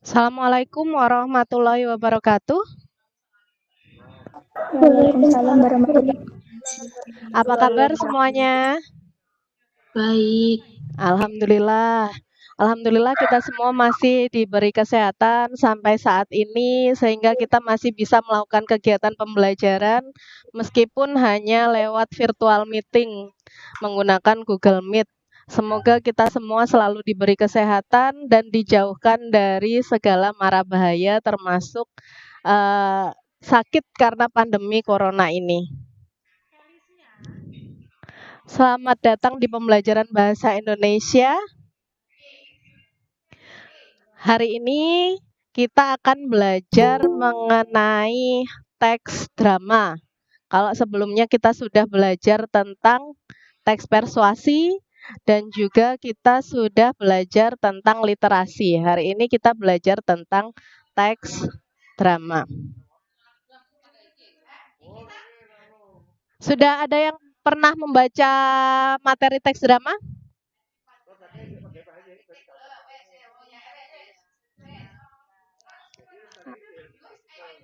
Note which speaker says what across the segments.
Speaker 1: Assalamualaikum warahmatullahi wabarakatuh.
Speaker 2: Waalaikumsalam warahmatullahi wabarakatuh.
Speaker 1: Apa kabar semuanya?
Speaker 2: Baik.
Speaker 1: Alhamdulillah. Alhamdulillah kita semua masih diberi kesehatan sampai saat ini sehingga kita masih bisa melakukan kegiatan pembelajaran meskipun hanya lewat virtual meeting menggunakan Google Meet. Semoga kita semua selalu diberi kesehatan dan dijauhkan dari segala mara bahaya termasuk sakit karena pandemi corona ini. Selamat datang di pembelajaran bahasa Indonesia. Hari ini kita akan belajar mengenai teks drama. Kalau sebelumnya kita sudah belajar tentang teks persuasi dan juga kita sudah belajar tentang literasi. Hari ini kita belajar tentang teks drama. Sudah ada yang pernah membaca materi teks drama?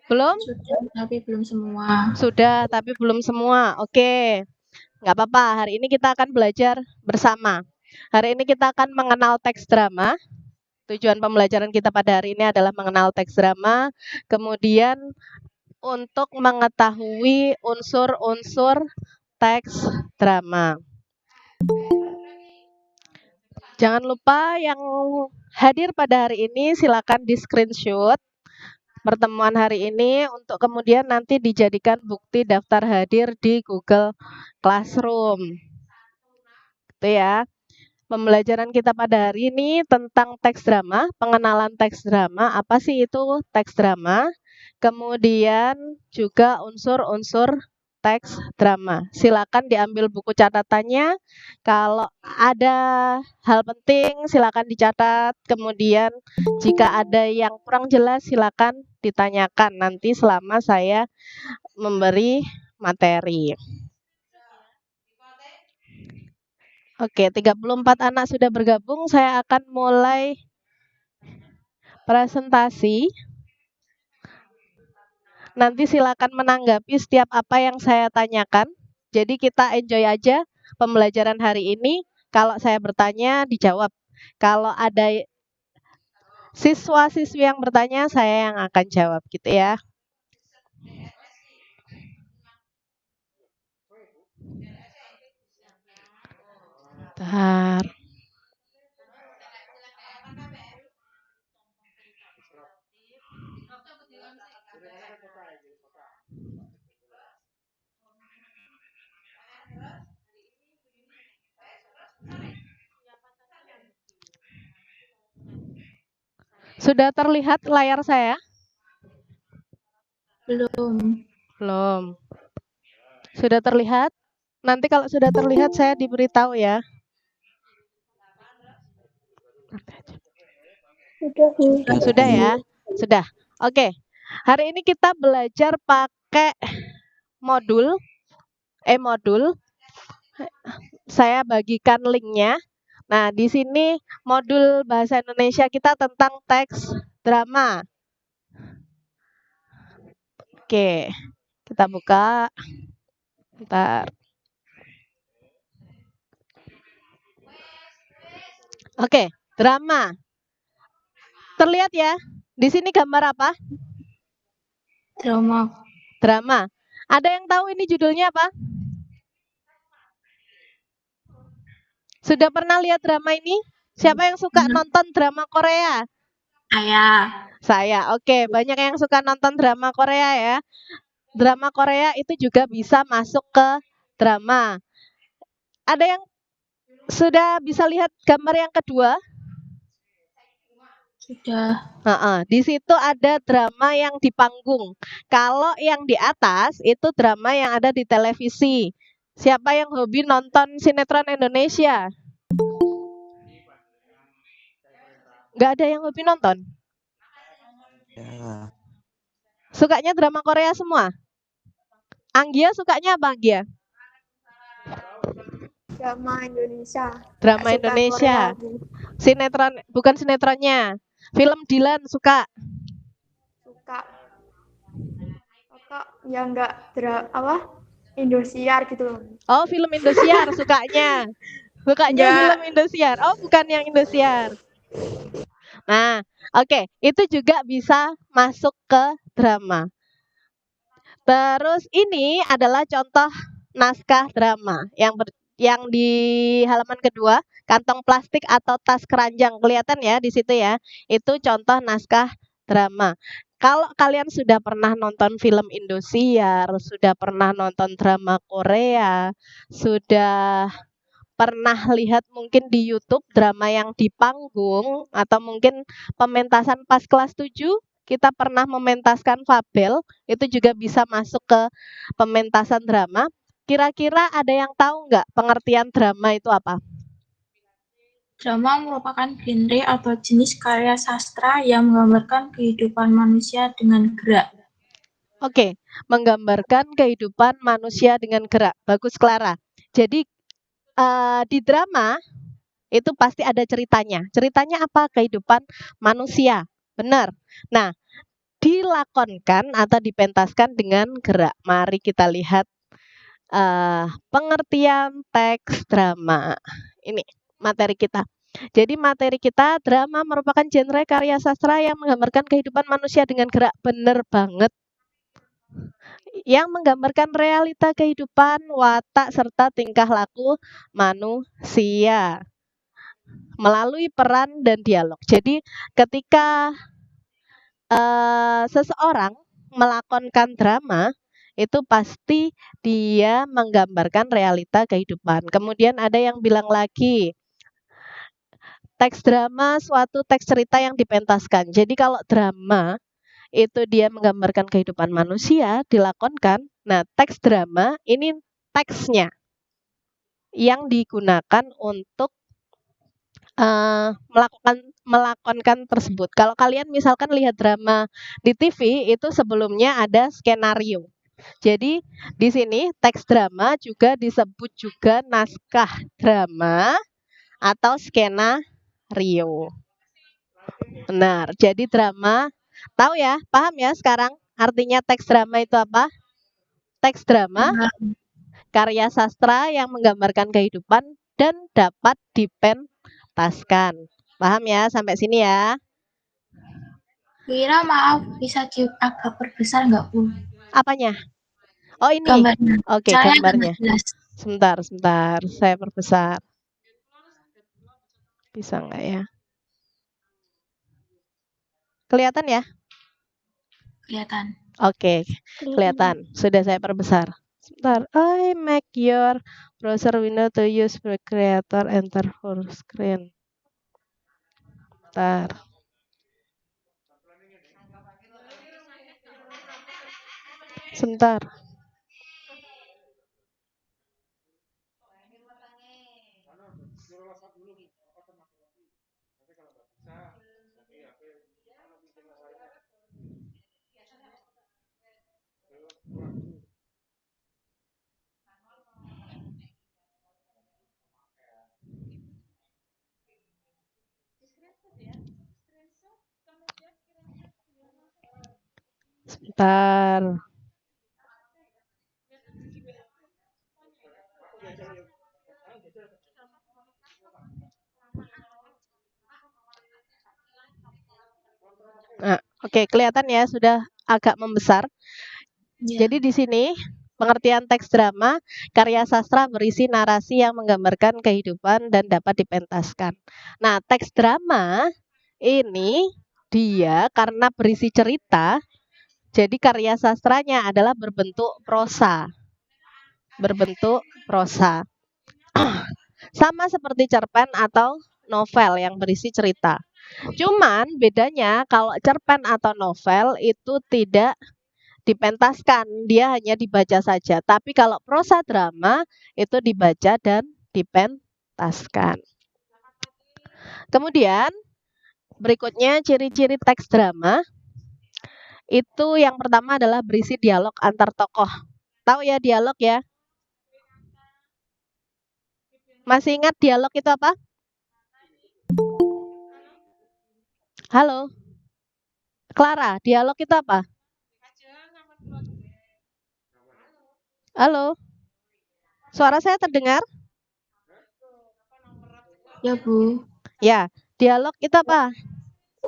Speaker 1: Belum?
Speaker 2: Sudah, tapi belum semua.
Speaker 1: Sudah, tapi belum semua. Oke, nggak apa-apa. Hari ini kita akan belajar bersama. Hari ini kita akan mengenal teks drama. Tujuan pembelajaran kita pada hari ini adalah mengenal teks drama. Kemudian untuk mengetahui unsur-unsur teks drama. Jangan lupa yang hadir pada hari ini silakan di screenshot pertemuan hari ini untuk kemudian nanti dijadikan bukti daftar hadir di Google Classroom. Itu ya. Pembelajaran kita pada hari ini tentang teks drama, pengenalan teks drama, apa sih itu teks drama? Kemudian juga unsur-unsur teks drama. Silakan diambil buku catatannya. Kalau ada hal penting silakan dicatat. Kemudian jika ada yang kurang jelas silakan ditanyakan nanti selama saya memberi materi. Oke, 34 anak sudah bergabung. Saya akan mulai presentasi. Nanti silakan menanggapi setiap apa yang saya tanyakan. Jadi kita enjoy aja pembelajaran hari ini. Kalau saya bertanya, dijawab. Kalau ada siswa-siswi yang bertanya, saya yang akan jawab gitu ya. Bentar. Sudah terlihat layar saya?
Speaker 2: Belum.
Speaker 1: Belum. Sudah terlihat? Nanti kalau sudah terlihat saya diberitahu ya. Sudah ya? Sudah. Oke. Hari ini kita belajar pakai modul. Saya bagikan linknya. Nah, di sini modul bahasa Indonesia kita tentang teks drama. Oke, kita buka. Bentar. Oke, drama. Terlihat ya? Di sini gambar apa?
Speaker 2: Drama.
Speaker 1: Drama. Ada yang tahu ini judulnya apa? Sudah pernah lihat drama ini? Siapa yang suka nonton drama Korea? Saya. Oke, banyak yang suka nonton drama Korea ya. Drama Korea itu juga bisa masuk ke drama. Ada yang sudah bisa lihat gambar yang kedua?
Speaker 2: Sudah.
Speaker 1: Di situ ada drama yang di panggung. Kalau yang di atas itu drama yang ada di televisi. Siapa yang hobi nonton sinetron Indonesia? Nggak ada yang hobi nonton?
Speaker 3: Ya.
Speaker 1: Sukanya drama Korea semua? Anggia sukanya apa Anggia?
Speaker 4: Drama Indonesia.
Speaker 1: Drama Indonesia. Sinetron, bukan sinetronnya. Film Dilan suka?
Speaker 2: Suka. Kok ya enggak Indosiar gitu loh.
Speaker 1: Oh, film Indosiar sukanya. Sukanya
Speaker 2: Enggak.
Speaker 1: film Indosiar. Oh, bukan yang Indosiar. Nah, oke, itu juga bisa masuk ke drama. Terus ini adalah contoh naskah drama yang di halaman kedua, kantong plastik atau tas keranjang, kelihatan ya di situ ya. Itu contoh naskah drama. Kalau kalian sudah pernah nonton film Indosiar, sudah pernah nonton drama Korea, sudah pernah lihat mungkin di YouTube drama yang di panggung atau mungkin pementasan pas kelas 7 kita pernah mementaskan Fabel, itu juga bisa masuk ke pementasan drama. Kira-kira ada yang tahu nggak pengertian drama itu apa?
Speaker 2: Drama merupakan genre atau jenis karya sastra yang menggambarkan kehidupan manusia dengan gerak.
Speaker 1: Oke, menggambarkan kehidupan manusia dengan gerak. Bagus, Clara. Jadi di drama itu pasti ada ceritanya. Ceritanya apa? Kehidupan manusia. Benar. Nah, dilakonkan atau dipentaskan dengan gerak. Mari kita lihat pengertian teks drama. Ini materi kita. Jadi materi kita, drama merupakan genre karya sastra yang menggambarkan kehidupan manusia dengan gerak. Bener banget. Yang menggambarkan realita kehidupan, watak, serta tingkah laku manusia melalui peran dan dialog. Jadi ketika seseorang melakonkan drama, itu pasti dia menggambarkan realita kehidupan. Kemudian ada yang bilang lagi, teks drama suatu teks cerita yang dipentaskan. Jadi kalau drama itu dia menggambarkan kehidupan manusia, dilakonkan. Nah, teks drama ini teksnya yang digunakan untuk melakonkan tersebut. Kalau kalian misalkan lihat drama di TV itu sebelumnya ada skenario. Jadi di sini teks drama juga disebut juga naskah drama atau skenario. Benar. Jadi drama, tahu ya, paham ya sekarang artinya teks drama itu apa? Teks drama karya sastra yang menggambarkan kehidupan dan dapat dipentaskan. Paham ya sampai sini ya?
Speaker 2: Kira maaf bisa agak perbesar nggak Bu?
Speaker 1: Apanya? Oh ini.
Speaker 2: Gambarnya.
Speaker 1: Oke,
Speaker 2: Soalnya
Speaker 1: gambarnya.
Speaker 2: jelas.
Speaker 1: Sebentar, sebentar. Saya perbesar. Bisa nggak ya? Kelihatan ya?
Speaker 2: Kelihatan.
Speaker 1: Oke, kelihatan. Sudah saya perbesar. Sebentar. I make your browser window to use Creator enter full screen. Bentar. Sebentar. Sebentar. Nah, oke, kelihatan ya sudah agak membesar.
Speaker 2: Yeah.
Speaker 1: Jadi di sini pengertian teks drama, karya sastra berisi narasi yang menggambarkan kehidupan dan dapat dipentaskan. Nah, teks drama ini dia karena berisi cerita, jadi karya sastranya adalah berbentuk prosa. Berbentuk prosa. Sama seperti cerpen atau novel yang berisi cerita. Cuman bedanya kalau cerpen atau novel itu tidak dipentaskan, dia hanya dibaca saja. Tapi kalau prosa drama itu dibaca dan dipentaskan. Kemudian berikutnya ciri-ciri teks drama itu yang pertama adalah berisi dialog antar tokoh. Tahu ya dialog ya? Masih ingat dialog itu apa? Halo, Clara, dialog itu apa? Halo, suara saya terdengar?
Speaker 2: Ya, Bu.
Speaker 1: Ya, dialog itu apa?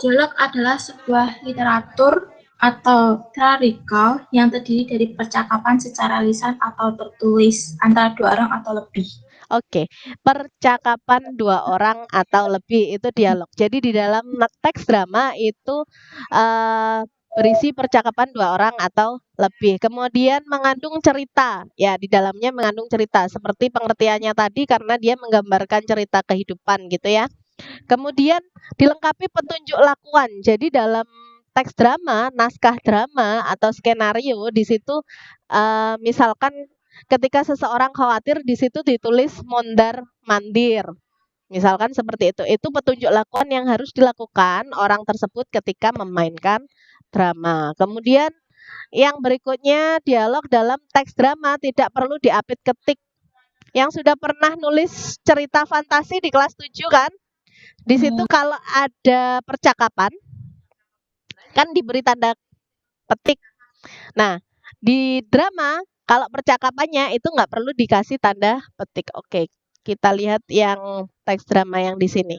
Speaker 2: Dialog adalah sebuah literatur atau teorikal yang terdiri dari percakapan secara lisan atau tertulis antara dua orang atau lebih.
Speaker 1: Oke, percakapan dua orang atau lebih itu dialog. Jadi di dalam teks drama itu berisi percakapan dua orang atau lebih. Kemudian mengandung cerita, ya di dalamnya mengandung cerita. Seperti pengertiannya tadi karena dia menggambarkan cerita kehidupan gitu ya. Kemudian dilengkapi petunjuk lakuan. Jadi dalam teks drama, naskah drama atau skenario di situ misalkan ketika seseorang khawatir di situ ditulis mondar mandir. Misalkan seperti itu. Itu petunjuk lakuan yang harus dilakukan orang tersebut ketika memainkan drama. Kemudian yang berikutnya dialog dalam teks drama tidak perlu diapit ketik. Yang sudah pernah nulis cerita fantasi di kelas 7 kan? Di situ kalau ada percakapan kan diberi tanda petik. Nah, di drama kalau percakapannya itu nggak perlu dikasih tanda petik. Oke, kita lihat yang teks drama yang di sini.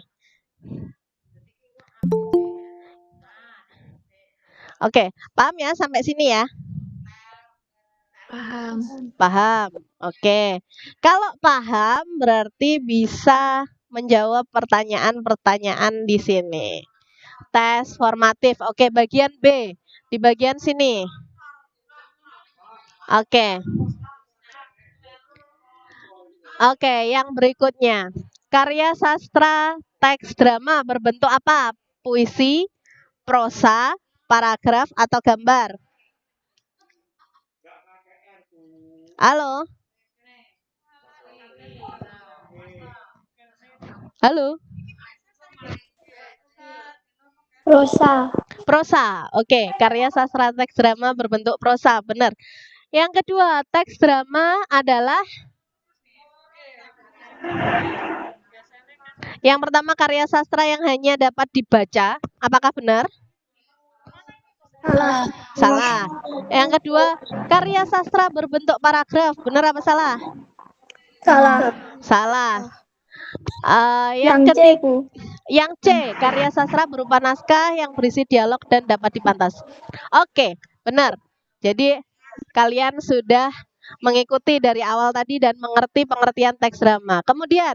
Speaker 1: Oke, paham ya sampai sini ya?
Speaker 2: Paham.
Speaker 1: Paham. Oke. Kalau paham berarti bisa menjawab pertanyaan-pertanyaan di sini. Tes formatif. Oke, bagian B. Di bagian sini. Oke. Oke, yang berikutnya. Karya sastra teks drama berbentuk apa? Puisi, prosa, paragraf, atau gambar? Halo? Halo?
Speaker 2: Prosa.
Speaker 1: Prosa. Oke, karya sastra teks drama berbentuk prosa. Benar. Yang kedua, teks drama adalah yang pertama karya sastra yang hanya dapat dibaca. Apakah benar?
Speaker 2: Salah.
Speaker 1: Salah. Yang kedua, karya sastra berbentuk paragraf. Benar apa salah?
Speaker 2: Salah.
Speaker 1: Salah.
Speaker 2: Yang C, Bu.
Speaker 1: Yang C, karya sastra berupa naskah yang berisi dialog dan dapat dipantas. Oke, benar. Jadi kalian sudah mengikuti dari awal tadi dan mengerti pengertian teks drama. Kemudian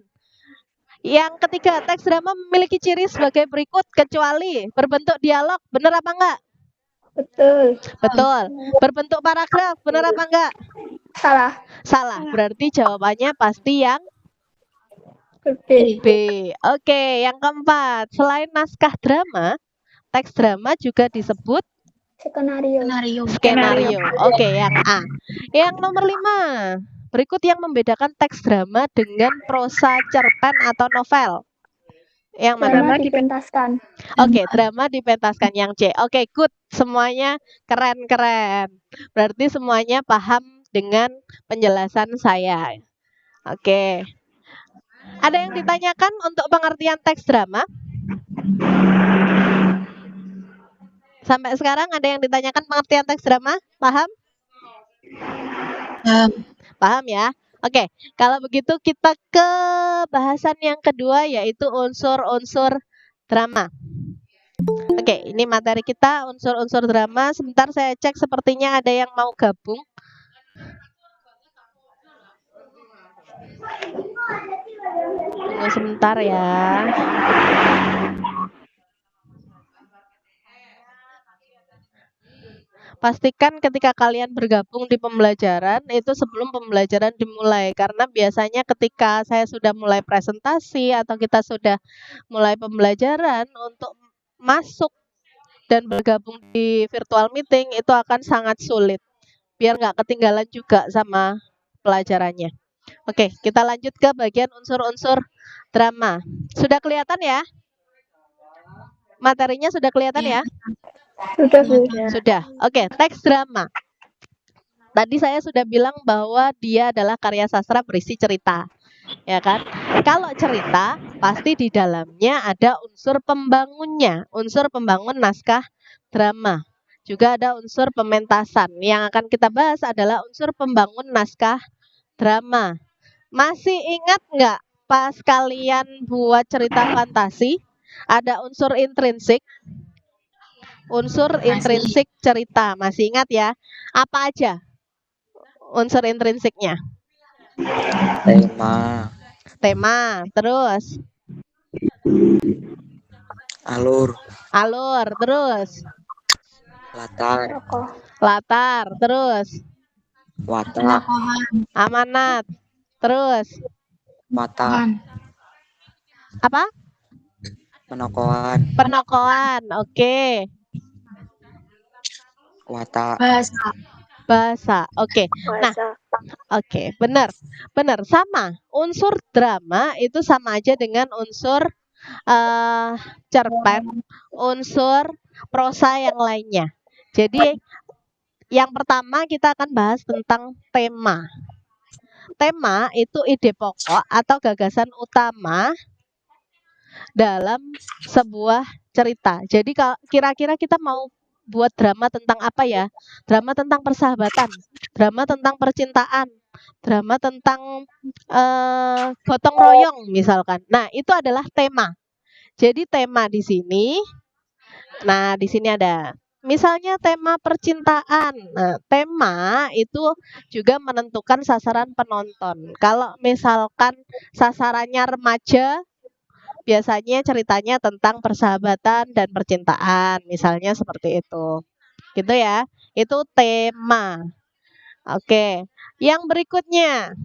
Speaker 1: yang ketiga, teks drama memiliki ciri sebagai berikut kecuali berbentuk dialog. Benar apa enggak?
Speaker 2: Betul.
Speaker 1: Betul. Berbentuk paragraf. Benar apa enggak?
Speaker 2: Salah.
Speaker 1: Salah. Berarti jawabannya pasti yang
Speaker 2: B.
Speaker 1: B. Oke, yang keempat, selain naskah drama, teks drama juga disebut skenario. Oke, yang A. Yang nomor 5, berikut yang membedakan teks drama dengan prosa cerpen atau novel. Yang mana?
Speaker 2: Drama dipentaskan.
Speaker 1: Oke, drama dipentaskan yang C. Oke, good. Semuanya keren-keren. Berarti semuanya paham dengan penjelasan saya. Oke. Ada yang ditanyakan untuk pengertian teks drama? Sampai sekarang ada yang ditanyakan pengertian teks drama? Paham? Paham ya? Oke, kalau begitu kita ke bahasan yang kedua yaitu unsur-unsur drama. Oke, ini materi kita unsur-unsur drama. Sebentar saya cek sepertinya ada yang mau gabung. Tunggu sebentar ya. Pastikan ketika kalian bergabung di pembelajaran itu sebelum pembelajaran dimulai. Karena biasanya ketika saya sudah mulai presentasi atau kita sudah mulai pembelajaran untuk masuk dan bergabung di virtual meeting itu akan sangat sulit. Biar nggak ketinggalan juga sama pelajarannya. Oke, kita lanjut ke bagian unsur-unsur drama. Sudah kelihatan ya? Materinya sudah kelihatan ya?
Speaker 2: Sudah, Bu.
Speaker 1: Sudah. Oke, teks drama. Tadi saya sudah bilang bahwa dia adalah karya sastra berisi cerita. ya kan? Kalau cerita pasti di dalamnya ada unsur pembangunnya, unsur pembangun naskah drama. Juga ada unsur pementasan. Yang akan kita bahas adalah unsur pembangun naskah drama. Masih ingat nggak pas kalian buat cerita fantasi ada unsur intrinsik? Unsur
Speaker 2: Masih.
Speaker 1: intrinsik cerita, masih ingat ya? Apa aja unsur intrinsiknya? Tema, terus
Speaker 3: alur,
Speaker 1: terus latar, terus
Speaker 3: watak,
Speaker 2: Penokohan.
Speaker 1: amanat, terus
Speaker 3: mata,
Speaker 1: apa?
Speaker 3: penokohan,
Speaker 1: Penokohan, oke.
Speaker 3: watak,
Speaker 1: Bahasa, oke. Nah, oke, benar, sama. Unsur drama itu sama aja dengan unsur cerpen, unsur prosa yang lainnya. Jadi yang pertama kita akan bahas tentang tema. Tema itu ide pokok atau gagasan utama dalam sebuah cerita. Jadi kira-kira kita mau buat drama tentang apa ya? Drama tentang persahabatan, drama tentang percintaan, drama tentang gotong royong misalkan. Nah, itu adalah tema. Jadi tema di sini, nah di sini ada misalnya tema percintaan. Nah, tema itu juga menentukan sasaran penonton. Kalau misalkan sasarannya remaja, biasanya ceritanya tentang persahabatan dan percintaan, misalnya seperti itu. Gitu ya. Itu tema. Oke. Yang berikutnya,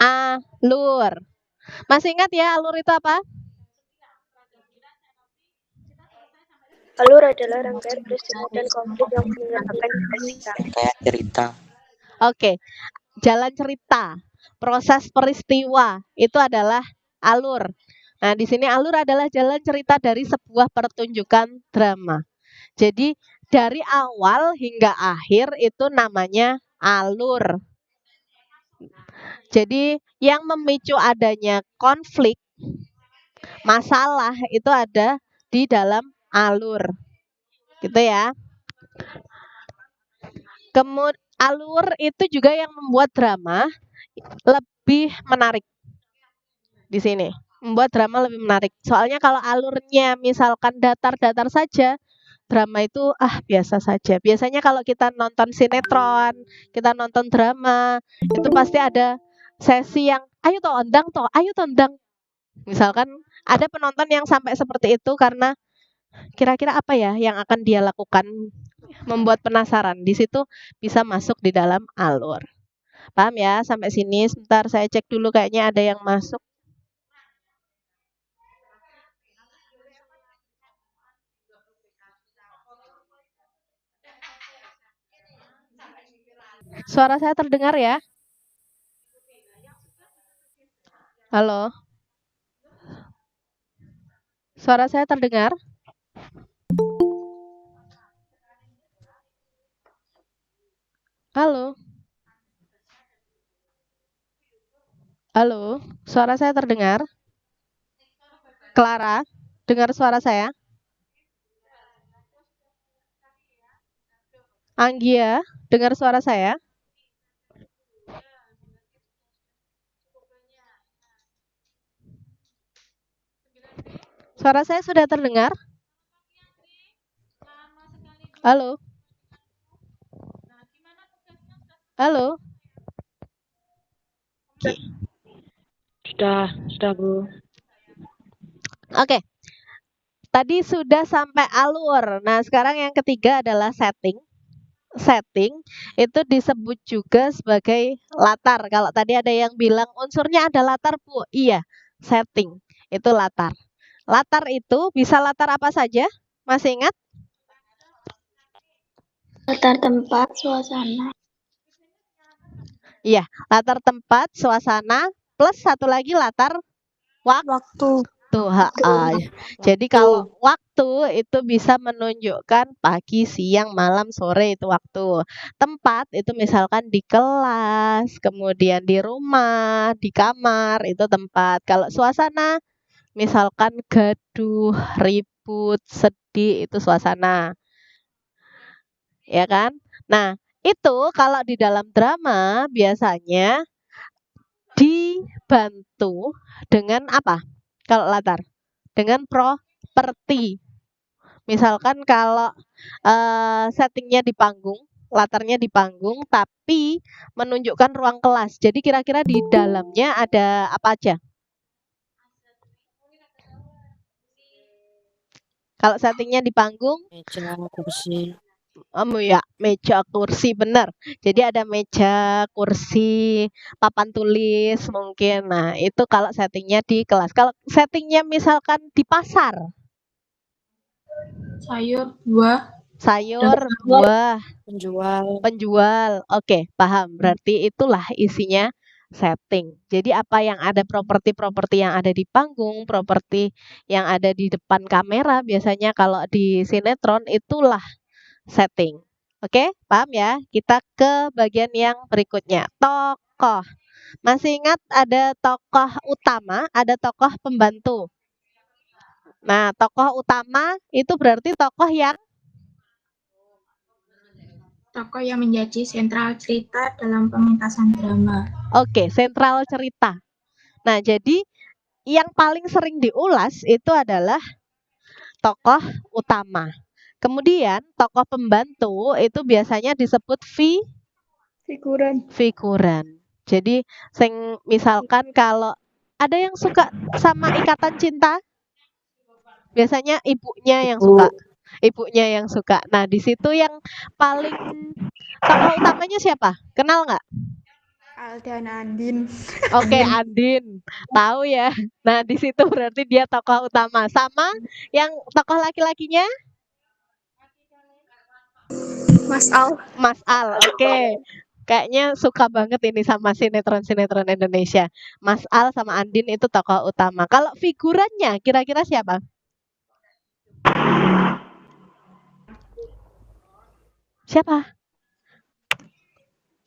Speaker 1: alur. Masih ingat ya alur itu apa?
Speaker 4: Alur adalah rangkaian peristiwa dan konflik yang menyebabkan
Speaker 3: cerita.
Speaker 1: Oke. Jalan cerita, proses peristiwa itu adalah alur. Nah, di sini alur adalah jalan cerita dari sebuah pertunjukan drama. Jadi dari awal hingga akhir itu namanya alur. Jadi yang memicu adanya konflik, masalah itu ada di dalam alur. Gitu ya. Kemudian alur itu juga yang membuat drama lebih menarik. Di sini membuat drama lebih menarik. Soalnya kalau alurnya misalkan datar-datar saja, drama itu biasa saja. Biasanya kalau kita nonton sinetron, kita nonton drama, itu pasti ada sesi yang ayo tondang. Misalkan ada penonton yang sampai seperti itu karena kira-kira apa ya yang akan dia lakukan, membuat penasaran. Di situ bisa masuk di dalam alur. Paham ya? Sampai sini sebentar saya cek dulu kayaknya ada yang masuk. Suara saya terdengar ya? Halo? Suara saya terdengar? Halo? Halo? Suara saya terdengar? Clara, dengar suara saya? Anggia, dengar suara saya? Suara saya sudah terdengar? Halo? Halo?
Speaker 4: Sudah Bu.
Speaker 1: Oke. Tadi sudah sampai alur. Nah, sekarang yang ketiga adalah setting. Setting itu disebut juga sebagai latar. Kalau tadi ada yang bilang unsurnya ada latar, Bu. Iya, setting itu latar. Latar itu bisa latar apa saja? Masih ingat?
Speaker 4: Latar tempat, suasana.
Speaker 1: Iya, latar tempat, suasana, plus satu lagi latar waktu. waktu. Jadi kalau waktu itu bisa menunjukkan pagi, siang, malam, sore itu waktu. Tempat itu misalkan di kelas, kemudian di rumah, di kamar itu tempat. Kalau suasana misalkan gaduh, ribut, sedih itu suasana. Ya kan? Nah, itu kalau di dalam drama biasanya dibantu dengan apa? Kalau latar? Dengan properti. Misalkan kalau settingnya di panggung, latarnya di panggung, tapi menunjukkan ruang kelas. Jadi kira-kira di dalamnya ada apa aja? Kalau settingnya di panggung,
Speaker 3: Meja, kursi.
Speaker 1: ya meja, kursi, benar. Jadi ada meja, kursi, papan tulis mungkin. Nah, itu kalau settingnya di kelas. Kalau settingnya misalkan di pasar,
Speaker 2: Sayur, buah,
Speaker 1: sayur, buah,
Speaker 3: Penjual.
Speaker 1: Oke, paham. Berarti itulah isinya setting. Jadi apa yang ada properti-properti yang ada di panggung, properti yang ada di depan kamera biasanya kalau di sinetron itulah setting. Oke, paham ya? Kita ke bagian yang berikutnya. Tokoh. Masih ingat ada tokoh utama, ada tokoh pembantu. Nah, tokoh utama itu berarti tokoh yang
Speaker 2: menjadi sentral cerita dalam pementasan drama.
Speaker 1: Oke, sentral cerita. Nah, jadi yang paling sering diulas itu adalah tokoh utama. Kemudian tokoh pembantu itu biasanya disebut figuran. Jadi misalkan kalau ada yang suka sama Ikatan Cinta, biasanya ibunya yang suka. Ibunya yang suka. Nah, di situ yang paling tokoh utamanya siapa? Kenal nggak?
Speaker 5: Alda dan Andin.
Speaker 1: Oke, Andin. Tahu ya. Nah, di situ berarti dia tokoh utama. Sama yang tokoh laki-lakinya?
Speaker 5: Mas Al.
Speaker 1: Mas Al. Oke. Kayaknya suka banget ini sama sinetron-sinetron Indonesia. Mas Al sama Andin itu tokoh utama. Kalau figurannya kira-kira siapa? Siapa?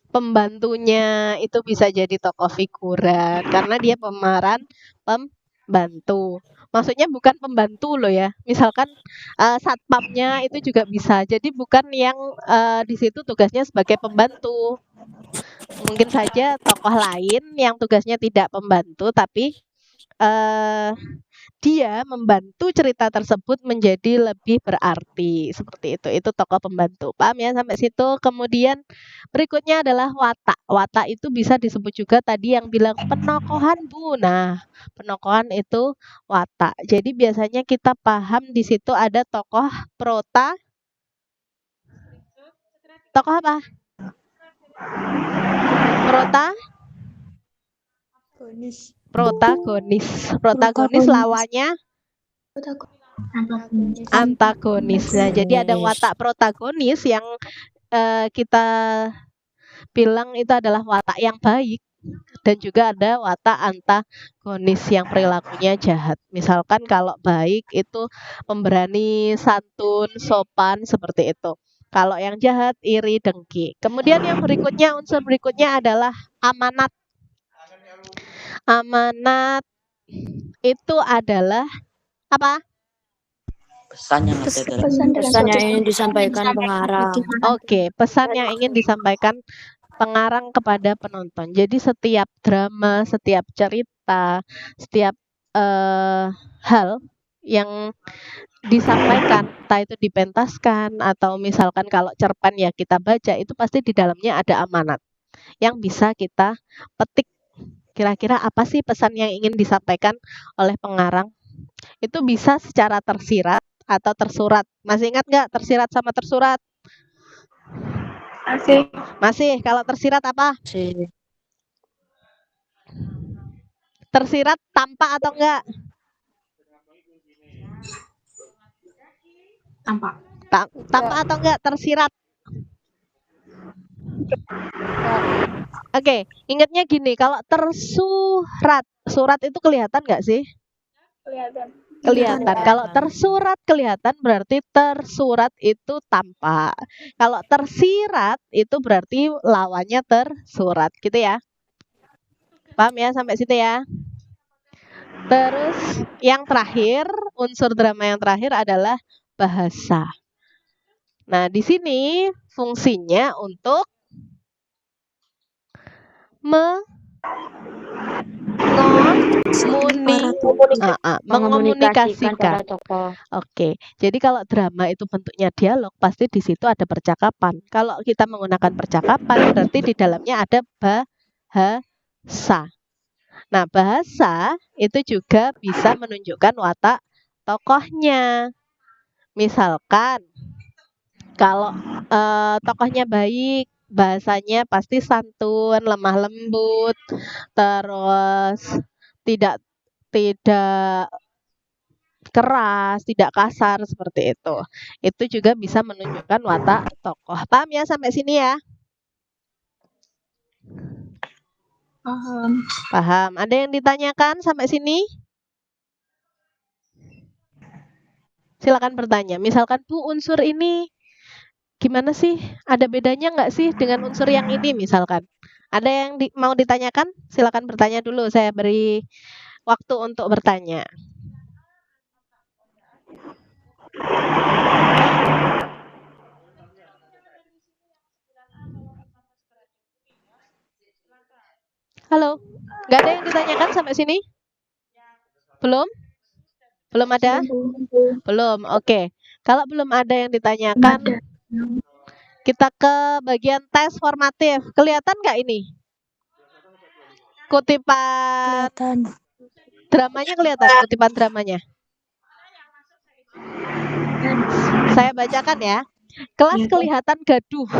Speaker 1: Pembantunya itu bisa jadi tokoh figuran karena dia pemeran pembantu. Maksudnya bukan pembantu loh ya. Misalkan satpamnya itu juga bisa. Jadi bukan yang di situ tugasnya sebagai pembantu. Mungkin saja tokoh lain yang tugasnya tidak pembantu tapi dia membantu cerita tersebut menjadi lebih berarti. Seperti itu. Itu tokoh pembantu. Paham ya sampai situ? Kemudian berikutnya adalah watak. Watak itu bisa disebut juga tadi yang bilang penokohan, Bu. Nah, penokohan itu watak. Jadi biasanya kita paham di situ ada tokoh tokoh apa? Protagonis lawannya antagonis. Nah, jadi ada watak protagonis yang kita bilang itu adalah watak yang baik dan juga ada watak antagonis yang perilakunya jahat. Misalkan kalau baik itu pemberani, santun, sopan seperti itu. Kalau yang jahat iri, dengki. Kemudian yang berikutnya, unsur berikutnya adalah amanat. Amanat itu adalah apa?
Speaker 3: Pesan yang ingin disampaikan pengarang.
Speaker 1: Oke, pesan yang ingin disampaikan pengarang kepada penonton. Jadi setiap drama, setiap cerita, setiap hal yang disampaikan, entah itu dipentaskan atau misalkan kalau cerpen ya kita baca, itu pasti di dalamnya ada amanat yang bisa kita petik. Kira-kira apa sih pesan yang ingin disampaikan oleh pengarang? Itu bisa secara tersirat atau tersurat. Masih ingat nggak tersirat sama tersurat? Masih. Kalau tersirat apa? Tersirat tampak atau enggak?
Speaker 2: Tampak.
Speaker 1: Tampak atau enggak tersirat? Oke, ingatnya gini, kalau tersurat, surat itu kelihatan nggak sih?
Speaker 4: Kelihatan.
Speaker 1: Kelihatan. Kalau tersurat kelihatan berarti tersurat itu tampak. Kalau tersirat itu berarti lawannya tersurat, gitu ya. Paham ya sampai situ ya? Terus yang terakhir, unsur drama yang terakhir adalah bahasa. Nah, di sini fungsinya untuk mengomunikasikan
Speaker 3: para tokoh.
Speaker 1: Oke, jadi kalau drama itu bentuknya dialog, pasti di situ ada percakapan. Kalau kita menggunakan percakapan, berarti di dalamnya ada bahasa. Nah, bahasa itu juga bisa menunjukkan watak tokohnya. Misalkan, kalau tokohnya baik, bahasanya pasti santun, lemah lembut, terus tidak keras, tidak kasar seperti itu. Itu juga bisa menunjukkan watak tokoh. Paham ya sampai sini ya?
Speaker 2: Paham.
Speaker 1: Paham. Ada yang ditanyakan sampai sini? Silakan bertanya. Misalkan, Bu, unsur ini gimana sih? Ada bedanya nggak sih dengan unsur yang ini misalkan? Ada yang mau ditanyakan? Silakan bertanya dulu. Saya beri waktu untuk bertanya. Halo, nggak ada yang ditanyakan sampai sini? Belum? Belum ada? Belum, oke. Kalau belum ada yang ditanyakan, kita ke bagian tes formatif. Kelihatan nggak ini? Kutipan dramanya kelihatan, kutipan dramanya. Saya bacakan ya. Kelas kelihatan gaduh,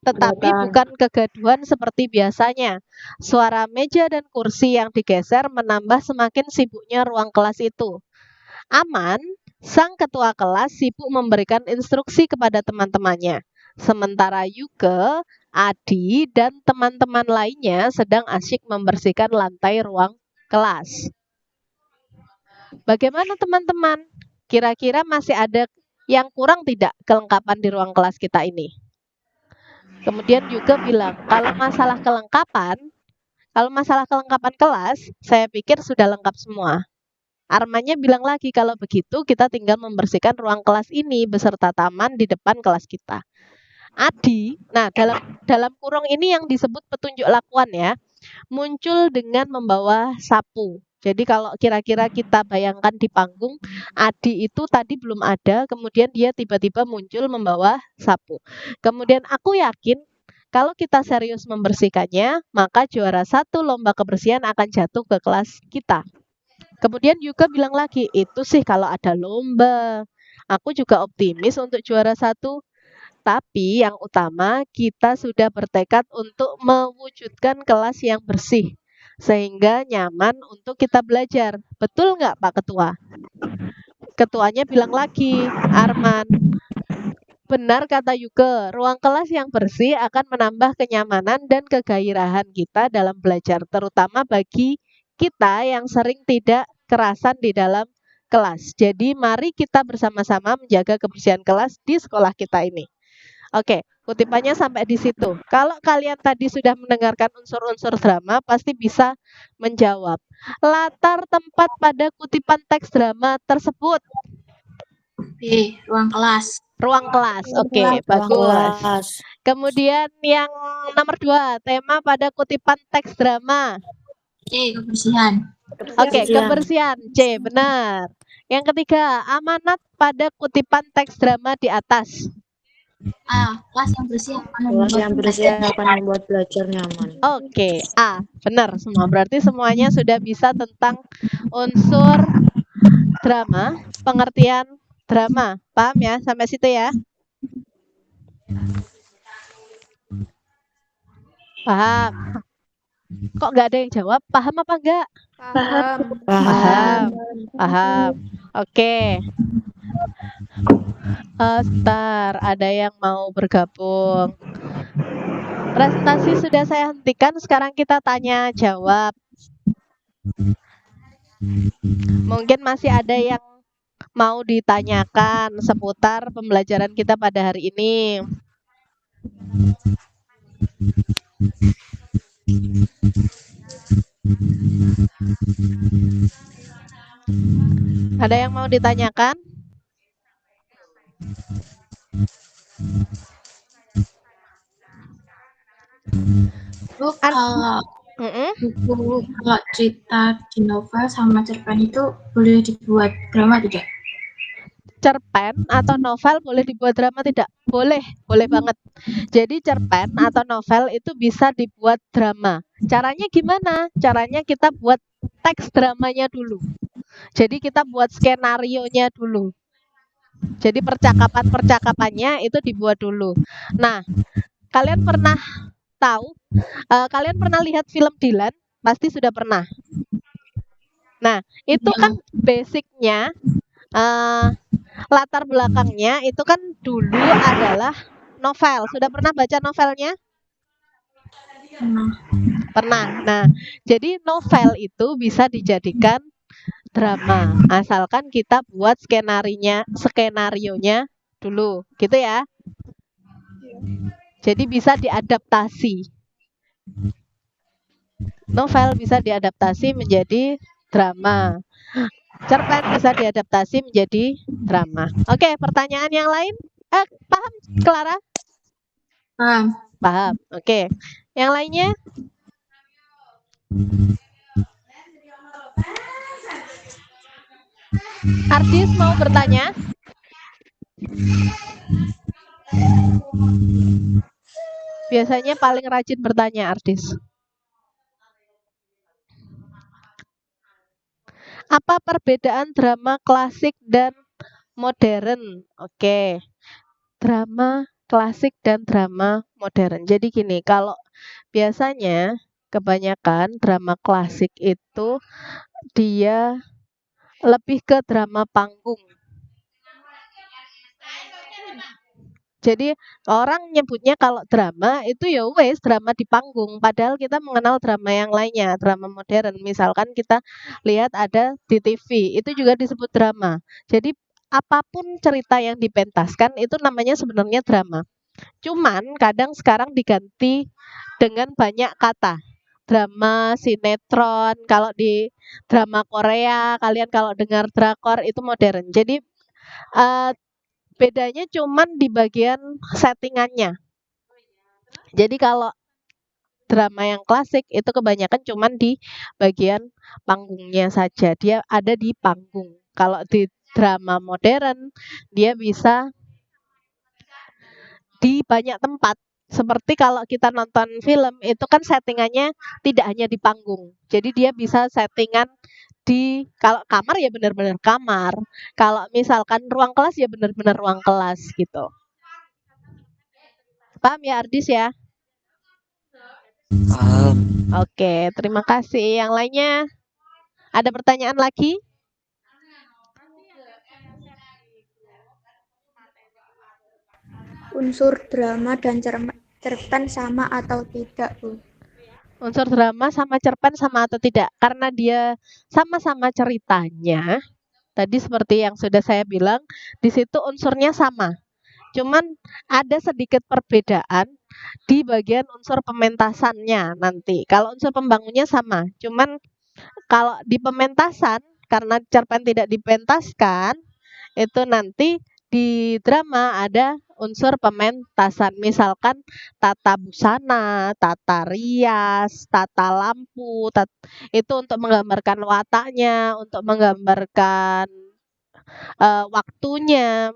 Speaker 1: tetapi bukan kegaduhan seperti biasanya. Suara meja dan kursi yang digeser menambah semakin sibuknya ruang kelas itu. Aman, sang ketua kelas sibuk memberikan instruksi kepada teman-temannya. Sementara Yuke, Adi, dan teman-teman lainnya sedang asyik membersihkan lantai ruang kelas. Bagaimana teman-teman? Kira-kira masih ada yang kurang tidak kelengkapan di ruang kelas kita ini? Kemudian Yuke bilang, kalau masalah kelengkapan kelas, saya pikir sudah lengkap semua. Armanya bilang lagi, kalau begitu kita tinggal membersihkan ruang kelas ini beserta taman di depan kelas kita. Adi, nah dalam kurung ini yang disebut petunjuk lakuan ya, muncul dengan membawa sapu. Jadi kalau kira-kira kita bayangkan di panggung, Adi itu tadi belum ada, kemudian dia tiba-tiba muncul membawa sapu. Kemudian aku yakin kalau kita serius membersihkannya, maka juara 1 lomba kebersihan akan jatuh ke kelas kita. Kemudian Yuka bilang lagi, itu sih kalau ada lomba. Aku juga optimis untuk juara 1. Tapi yang utama kita sudah bertekad untuk mewujudkan kelas yang bersih. Sehingga nyaman untuk kita belajar. Betul nggak Pak Ketua? Ketuanya bilang lagi, Arman. Benar kata Yuke, ruang kelas yang bersih akan menambah kenyamanan dan kegairahan kita dalam belajar. Terutama bagi kita yang sering tidak kerasan di dalam kelas. Jadi mari kita bersama-sama menjaga kebersihan kelas di sekolah kita ini. Oke, kutipannya sampai di situ. Kalau kalian tadi sudah mendengarkan unsur-unsur drama, pasti bisa menjawab. Latar tempat pada kutipan teks drama tersebut.
Speaker 2: Ruang kelas.
Speaker 1: Ruang kelas, oke, bagus. Kemudian yang nomor 2, tema pada kutipan teks drama.
Speaker 2: Kebersihan.
Speaker 1: Oke, kebersihan. C, benar. Yang ketiga, amanat pada kutipan teks drama di atas.
Speaker 2: Kelas yang bersih
Speaker 3: akan membuat belajar nyaman.
Speaker 1: Oke, A, benar semua. Berarti semuanya sudah bisa tentang unsur drama, pengertian drama. Paham ya sampai situ ya? Paham. Kok nggak ada yang jawab? Paham apa enggak? Paham. Oke. Star, ada yang mau bergabung. Presentasi sudah saya hentikan, sekarang kita tanya jawab. Mungkin masih ada yang mau ditanyakan seputar pembelajaran kita pada hari ini. Ada yang mau ditanyakan?
Speaker 2: Bu, kalau kalau cerita di novel sama cerpen itu boleh dibuat drama tidak?
Speaker 1: Cerpen atau novel boleh dibuat drama tidak? Boleh, boleh banget. Jadi cerpen atau novel itu bisa dibuat drama. Caranya gimana? Caranya kita buat teks dramanya dulu. Jadi kita buat skenarionya dulu. Jadi percakapan-percakapannya itu dibuat dulu. Nah, kalian pernah tahu? Kalian pernah lihat film Dylan? Pasti sudah pernah. Nah, itu kan basicnya, latar belakangnya itu kan dulu adalah novel. Sudah pernah baca novelnya? Pernah. Nah, jadi novel itu bisa dijadikan drama, asalkan kita buat skenarionya dulu, gitu ya. Jadi bisa diadaptasi. Novel bisa diadaptasi menjadi drama. Cerpen bisa diadaptasi menjadi drama. Oke, pertanyaan yang lain? Paham, Clara? Paham. Oke. Yang lainnya? Ardis mau bertanya? Biasanya paling rajin bertanya Ardis. Apa perbedaan drama klasik dan modern? Oke. Drama klasik dan drama modern. Jadi gini, kalau biasanya kebanyakan drama klasik itu dia lebih ke drama panggung. Jadi orang nyebutnya kalau drama itu ya wes drama di panggung. Padahal kita mengenal drama yang lainnya, drama modern. Misalkan kita lihat ada di TV, itu juga disebut drama. Jadi apapun cerita yang dipentaskan itu namanya sebenarnya drama. Cuman kadang sekarang diganti dengan banyak kata. Drama, sinetron, kalau di drama Korea, kalian kalau dengar drakor itu modern. Jadi bedanya cuman di bagian settingannya. Jadi kalau drama yang klasik itu kebanyakan cuman di bagian panggungnya saja. Dia ada di panggung. Kalau di drama modern, dia bisa di banyak tempat. Seperti kalau kita nonton film, itu kan settingannya tidak hanya di panggung. Jadi dia bisa settingan kalau kamar ya benar-benar kamar. Kalau misalkan ruang kelas ya benar-benar ruang kelas gitu. Paham ya Ardis ya?
Speaker 6: Paham.
Speaker 1: Oke, terima kasih. Yang lainnya ada pertanyaan lagi?
Speaker 5: Unsur drama dan cerpen sama atau tidak, Bu?
Speaker 1: Unsur drama sama cerpen sama atau tidak? Karena dia sama-sama ceritanya. Tadi seperti yang sudah saya bilang, di situ unsurnya sama. Cuman ada sedikit perbedaan di bagian unsur pementasannya nanti. Kalau unsur pembangunnya sama, cuman kalau di pementasan karena cerpen tidak dipentaskan, itu nanti di drama ada unsur pementasan. Misalkan tata busana, tata rias, tata lampu, itu untuk menggambarkan wataknya, untuk menggambarkan waktunya.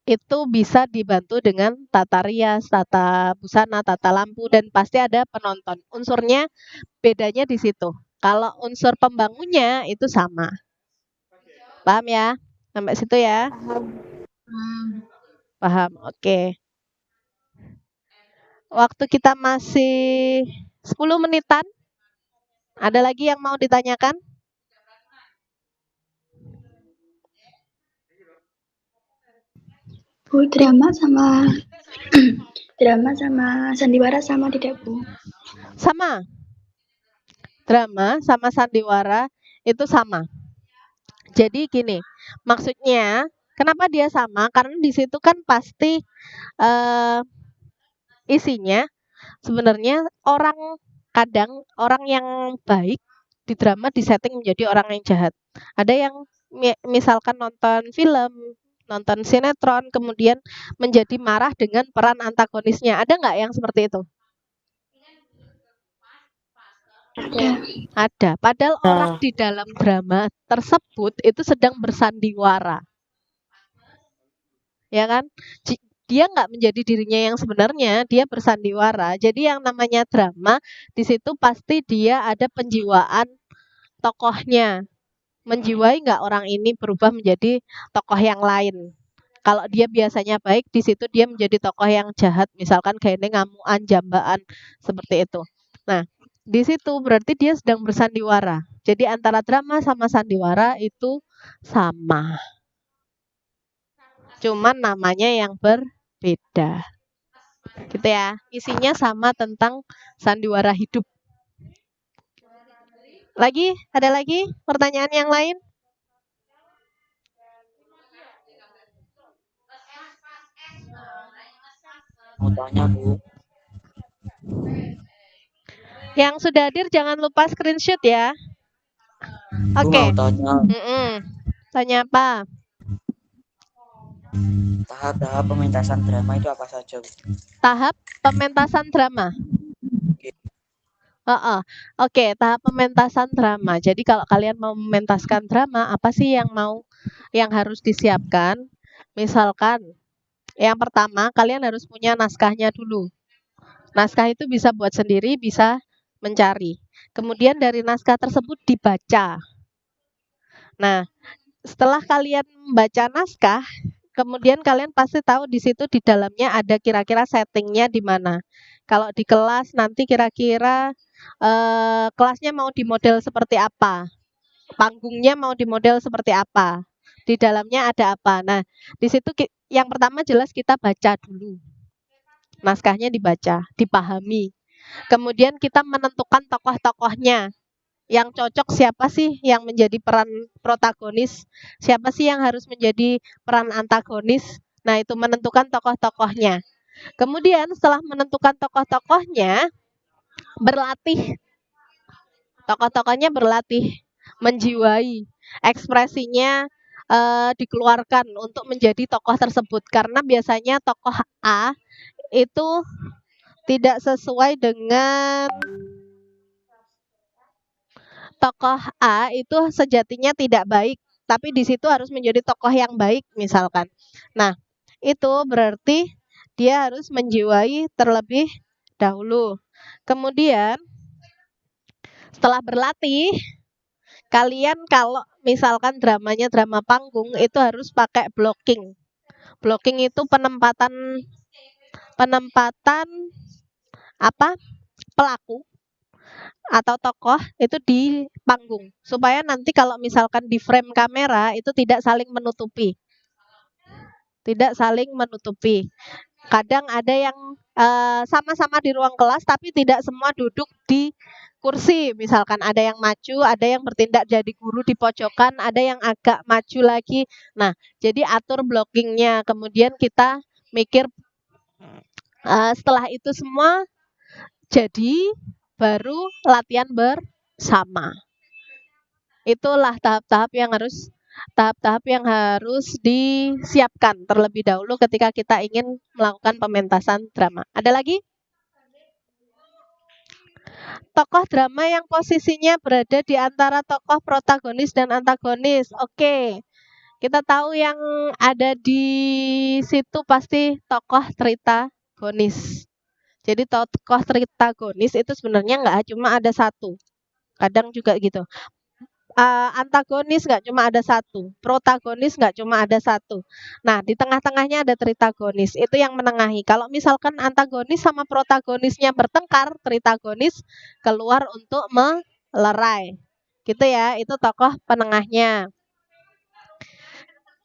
Speaker 1: Itu bisa dibantu dengan tata rias, tata busana, tata lampu, dan pasti ada penonton. Unsurnya bedanya di situ. Kalau unsur pembangunnya itu sama. Paham ya? Sampai situ ya? Paham. Oke. Waktu kita masih 10 menitan. Ada lagi yang mau ditanyakan?
Speaker 7: Bu, drama sama sandiwara sama tidak, Bu?
Speaker 1: Sama. Drama sama sandiwara itu sama. Jadi gini, maksudnya kenapa dia sama? Karena di situ kan pasti isinya sebenarnya kadang orang yang baik di drama disetting menjadi orang yang jahat. Ada yang misalkan nonton film, nonton sinetron, kemudian menjadi marah dengan peran antagonisnya. Ada nggak yang seperti itu? Ada. Padahal orang di dalam drama tersebut itu sedang bersandiwara. Ya kan? Dia nggak menjadi dirinya yang sebenarnya, dia bersandiwara. Jadi yang namanya drama, di situ pasti dia ada penjiwaan tokohnya. Menjiwai nggak orang ini berubah menjadi tokoh yang lain. Kalau dia biasanya baik, di situ dia menjadi tokoh yang jahat. Misalkan kayaknya ngamuan, jambaan, seperti itu. Nah, di situ berarti dia sedang bersandiwara. Jadi antara drama sama sandiwara itu sama. Cuman namanya yang berbeda. Gitu ya. Isinya sama tentang sandiwara hidup. Ada lagi pertanyaan yang lain?
Speaker 6: Mau tanya, Bu.
Speaker 1: Yang sudah hadir jangan lupa screenshot ya.
Speaker 6: Bu
Speaker 1: Oke.
Speaker 6: mau tanya
Speaker 1: Tanya apa?
Speaker 6: tahap-tahap pementasan drama itu apa saja, Bu?
Speaker 1: Tahap pementasan drama. Oke, tahap pementasan drama. Jadi kalau kalian mau mementaskan drama, apa sih yang harus disiapkan? Misalkan, yang pertama kalian harus punya naskahnya dulu. Naskah itu bisa buat sendiri, bisa mencari. Kemudian dari naskah tersebut dibaca. Nah, setelah kalian membaca naskah, kemudian kalian pasti tahu di situ di dalamnya ada kira-kira settingnya di mana. Kalau di kelas nanti kira-kira kelasnya mau di model seperti apa, panggungnya mau di model seperti apa, di dalamnya ada apa. Nah, di situ yang pertama jelas kita baca dulu, naskahnya dibaca, dipahami. Kemudian kita menentukan tokoh-tokohnya. Yang cocok siapa sih yang menjadi peran protagonis, siapa sih yang harus menjadi peran antagonis. Nah, itu menentukan tokoh-tokohnya. Kemudian setelah menentukan tokoh-tokohnya, berlatih. Tokoh-tokohnya berlatih, menjiwai, ekspresinya dikeluarkan untuk menjadi tokoh tersebut. Karena biasanya tokoh A itu tidak sesuai dengan tokoh A itu sejatinya tidak baik, tapi di situ harus menjadi tokoh yang baik misalkan. Nah, itu berarti dia harus menjiwai terlebih dahulu. Kemudian setelah berlatih, kalian kalau misalkan dramanya drama panggung itu harus pakai blocking. Blocking itu penempatan pelaku atau tokoh itu di panggung supaya nanti kalau misalkan di frame kamera itu tidak saling menutupi. Kadang ada yang sama-sama di ruang kelas tapi tidak semua duduk di kursi. Misalkan ada yang maju, ada yang bertindak jadi guru di pojokan, ada yang agak maju lagi. Nah, jadi atur blockingnya. Kemudian kita mikir setelah itu semua jadi baru latihan bersama. Itulah tahap-tahap yang harus disiapkan terlebih dahulu ketika kita ingin melakukan pementasan drama. Ada lagi? Tokoh drama yang posisinya berada di antara tokoh protagonis dan antagonis. Oke. Kita tahu yang ada di situ pasti tokoh tritagonis. Jadi tokoh tritagonis itu sebenarnya nggak cuma ada satu. Kadang juga gitu. Antagonis nggak cuma ada satu, protagonis nggak cuma ada satu. Nah, di tengah-tengahnya ada tritagonis, itu yang menengahi. Kalau misalkan antagonis sama protagonisnya bertengkar, tritagonis keluar untuk melerai. Gitu ya, itu tokoh penengahnya.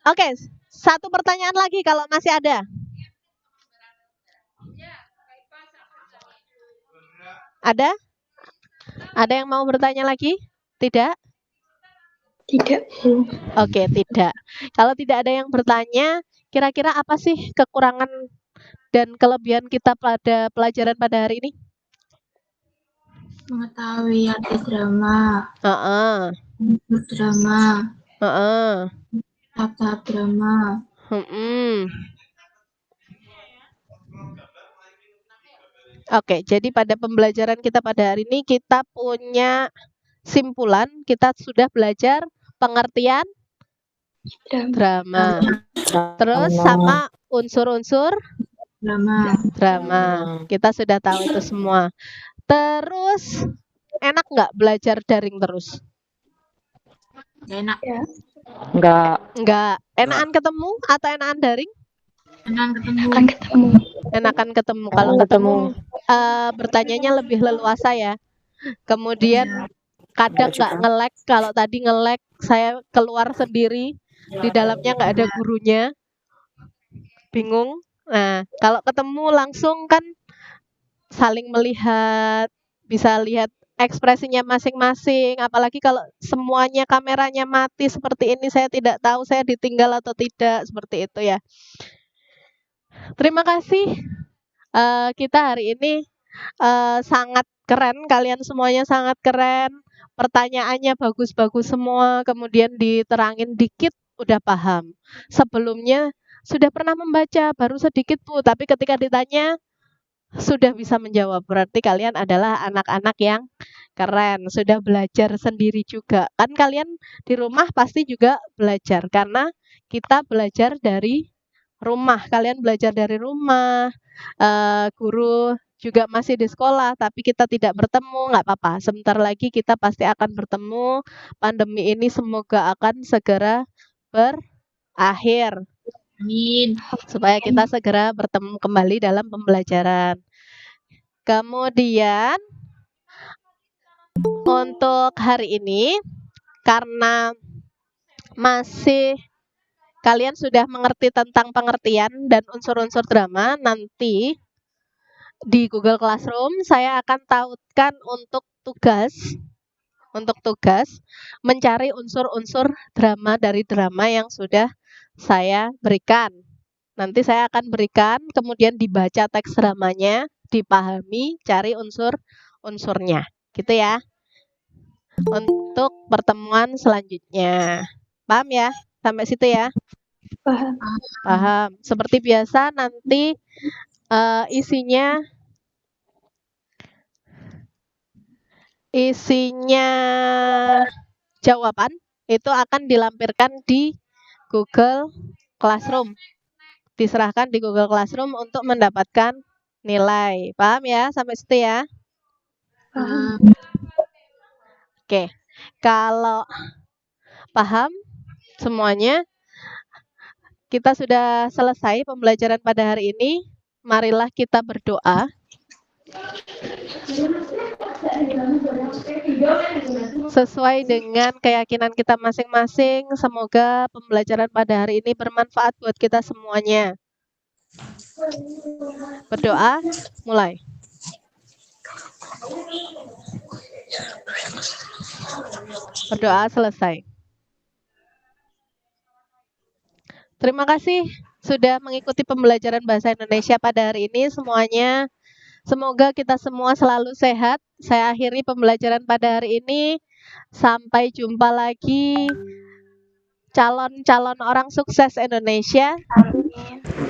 Speaker 1: Oke, satu pertanyaan lagi kalau masih ada. Ada? Ada yang mau bertanya lagi? Tidak?
Speaker 4: Tidak.
Speaker 1: Oke, tidak. Kalau tidak ada yang bertanya, kira-kira apa sih kekurangan dan kelebihan kita pada pelajaran pada hari ini?
Speaker 2: Mengetahui arti drama,
Speaker 1: Heeh,
Speaker 2: drama,
Speaker 1: heeh,
Speaker 2: tahap-tahap drama.
Speaker 1: mm-mm. Oke, jadi pada pembelajaran kita pada hari ini kita punya simpulan, kita sudah belajar pengertian drama. Terus sama unsur-unsur drama. Kita sudah tahu itu semua. Terus enak nggak belajar daring terus?
Speaker 2: Gak enak.
Speaker 3: Enggak.
Speaker 1: Enggak. Enakan ketemu atau enakan daring?
Speaker 2: Enak ketemu.
Speaker 1: Enakan ketemu. Kalau ketemu bertanyanya lebih leluasa ya. Kemudian kadang nggak nge-lag. Kalau tadi nge-lag saya keluar sendiri, di dalamnya nggak ada gurunya, bingung. Nah, kalau ketemu langsung kan saling melihat, bisa lihat ekspresinya masing-masing. Apalagi kalau semuanya kameranya mati seperti ini, saya tidak tahu saya ditinggal atau tidak, seperti itu ya. Terima kasih. Kita hari ini sangat keren, kalian semuanya sangat keren. Pertanyaannya bagus-bagus semua, kemudian diterangin dikit udah paham. Sebelumnya sudah pernah membaca, baru sedikit Bu, tapi ketika ditanya sudah bisa menjawab. Berarti kalian adalah anak-anak yang keren, sudah belajar sendiri juga. Kan kalian di rumah pasti juga belajar, karena kita belajar dari rumah. Kalian belajar dari rumah, guru juga masih di sekolah, tapi kita tidak bertemu, nggak apa-apa. Sebentar lagi kita pasti akan bertemu. Pandemi ini semoga akan segera berakhir.
Speaker 2: Amin.
Speaker 1: Supaya kita segera bertemu kembali dalam pembelajaran. Kemudian untuk hari ini, karena masih kalian sudah mengerti tentang pengertian dan unsur-unsur drama, nanti di Google Classroom saya akan tautkan untuk tugas mencari unsur-unsur drama dari drama yang sudah saya berikan. Nanti saya akan berikan, kemudian dibaca teks dramanya, dipahami, cari unsur-unsurnya. Gitu ya. Untuk pertemuan selanjutnya. Paham ya? Sampai situ ya? Paham. Seperti biasa nanti isinya jawaban itu akan dilampirkan di Google Classroom. Diserahkan di Google Classroom untuk mendapatkan nilai. Paham ya? Sampai situ ya?
Speaker 2: Paham.
Speaker 1: Oke. Kalau paham semuanya, kita sudah selesai pembelajaran pada hari ini. Marilah kita berdoa. Sesuai dengan keyakinan kita masing-masing, semoga pembelajaran pada hari ini bermanfaat buat kita semuanya. Berdoa, mulai. Berdoa selesai. Terima kasih sudah mengikuti pembelajaran bahasa Indonesia pada hari ini semuanya. Semoga kita semua selalu sehat. Saya akhiri pembelajaran pada hari ini. Sampai jumpa lagi calon-calon orang sukses Indonesia.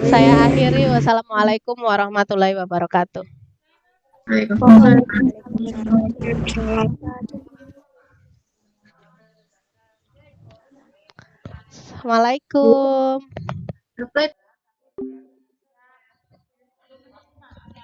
Speaker 1: Saya akhiri. Wassalamualaikum warahmatullahi wabarakatuh. Assalamualaikum.